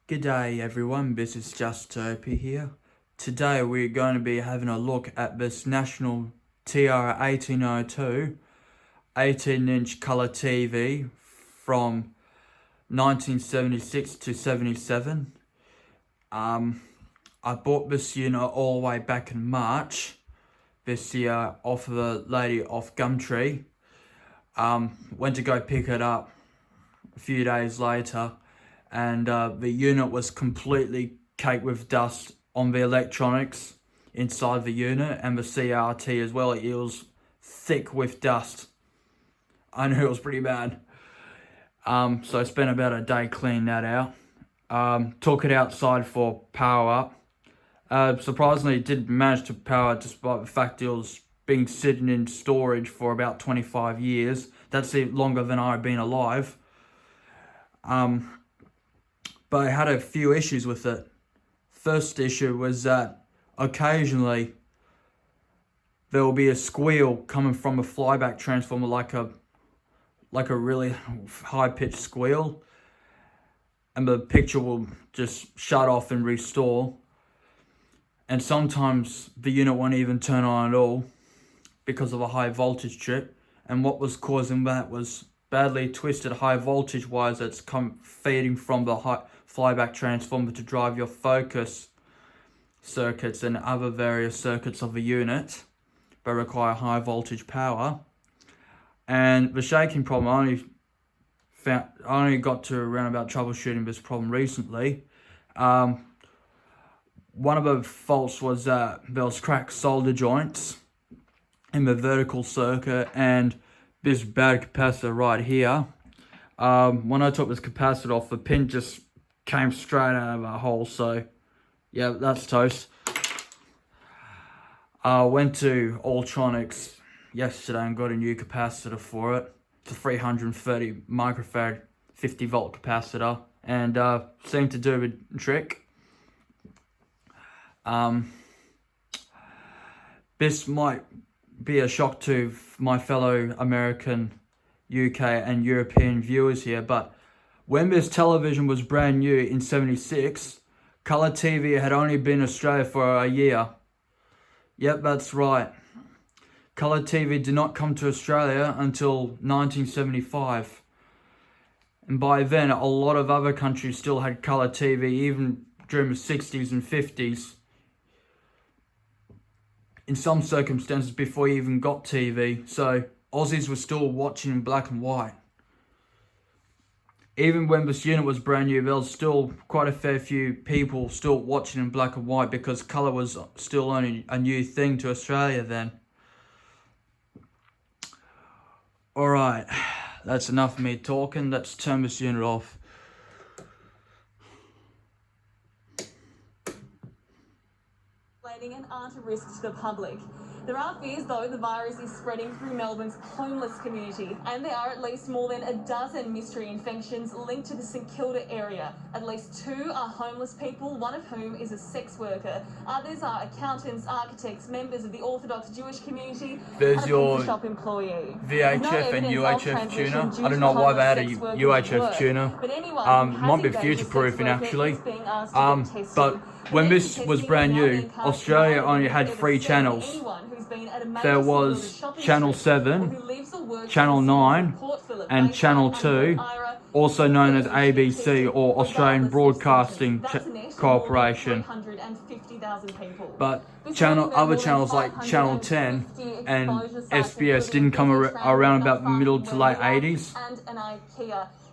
G'day everyone, this is Just Topi here. Today we're going to be having a look at this National TR-1802 18-inch colour TV from 1976 to 77. I bought this unit all the way back in March this year off of a lady off Gumtree. Went to go pick it up a few days later, and the unit was completely caked with dust on the electronics inside the unit, and the CRT as well. It was thick with dust. I knew it was pretty bad. So I spent about a day cleaning that out. Took it outside for power up. Surprisingly, it did manage to power despite the fact it was being sitting in storage for about 25 years. That's longer than I've been alive. But I had a few issues with it. First issue was that occasionally there will be a squeal coming from a flyback transformer, like a really high-pitched squeal, and the picture will just shut off and restore. And sometimes the unit won't even turn on at all because of a high voltage trip. And what was causing that was badly twisted high voltage wires that's feeding from the flyback transformer to drive your focus circuits and other various circuits of the unit, but require high voltage power. And the shaking problem, I only got to around about troubleshooting this problem recently. One of the faults was that there was cracked solder joints in the vertical circuit, and this bad capacitor right here. When I took this capacitor off, the pin just came straight out of a hole, so yeah, that's toast. I went to Alltronics yesterday and got a new capacitor for it. It's a 330 microfarad 50 volt capacitor, and seemed to do the trick. This might be a shock to my fellow American, UK and European viewers here, but when this television was brand new in 76, colour TV had only been in Australia for a year. Yep, that's right. Colour TV did not come to Australia until 1975. And by then, a lot of other countries still had colour TV, even during the 60s and 50s. In some circumstances before you even got TV. So Aussies were still watching in black and white. Even when this unit was brand new, there was still quite a fair few people still watching in black and white because colour was still only a new thing to Australia then. Alright, that's enough of me talking. Let's turn this unit off. And aren't a risk to the public. There are fears, though, the virus is spreading through Melbourne's homeless community, and there are at least more than a dozen mystery infections linked to the St Kilda area. At least 2 are homeless people, one of whom is a sex worker. Others are accountants, architects, members of the Orthodox Jewish community, There's and a your shop employee. VHF and UHF tuner. I don't know why they had a UHF tuner. Might be future proofing actually. But when this was brand new, Australia only had 3 channels. There was Channel 7, Channel 9 and Channel 2, also known as ABC or Australian Broadcasting Corporation. But other channels like Channel 10 and SBS didn't come around about the middle to late 80s.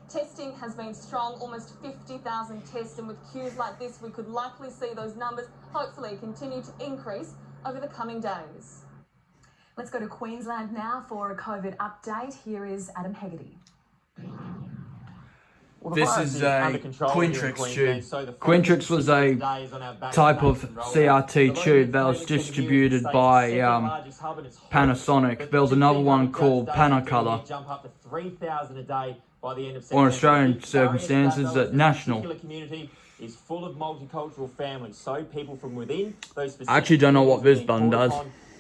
Testing has been strong, almost 50,000 tests, and with queues like this, we could likely see those numbers hopefully continue to increase over the coming days. Let's go to Queensland now for a COVID update. Here is Adam Hegarty. This is a Quintrix tube. Quintrix was a type of CRT tube that was distributed by Panasonic. There was another one called Panacolor, or in Australian circumstances at National. Is full of multicultural families, so people from within those. I actually don't know what this button does.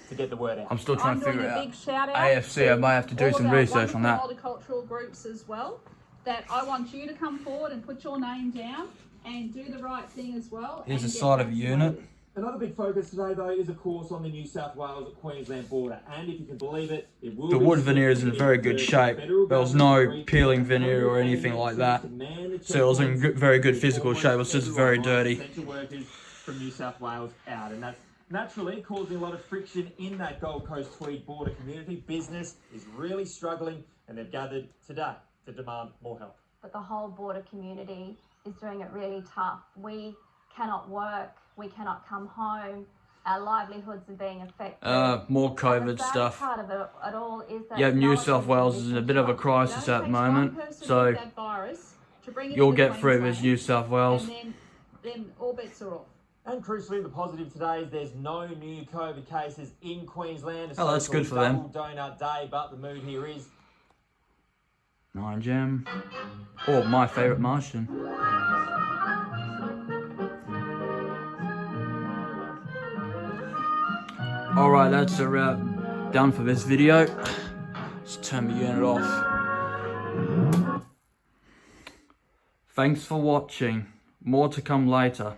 To get the word out. I'm still trying to figure it out. AFC, I might have to do some research on that. Multicultural groups as well. That I want you to come forward and put your name down and do the right thing as well. Here's and the get side of a vaccinated. unit. Another big focus today, though, is of course on the New South Wales Queensland border, and if you can believe it, it will The be wood veneer is in soon very good the shape. federal There was government no reaching peeling out veneer or to anything like that. to man the So it was in checkpoints very good with physical almost shape. It was just very everyone, dirty. essential workers from New South Wales out, and that's naturally causing a lot of friction in that Gold Coast Tweed border community. Business is really struggling, and they've gathered today to demand more help. But the whole border community is doing it really tough. We cannot work, we cannot come home, our livelihoods are being affected. More And COVID the sad stuff. part of it all is that Yeah, no New one South is Wales is in in a bit of a crisis at the moment, so you'll get through this, New South Wales. And then all bets are off. And crucially, the positive today is there's no new COVID cases in Queensland. Oh, that's good for them. Double donut day, but the mood here is 9 Gem. Or my favourite Martian. Alright, that's a wrap. Done for this video. Let's turn the unit off. Thanks for watching. More to come later.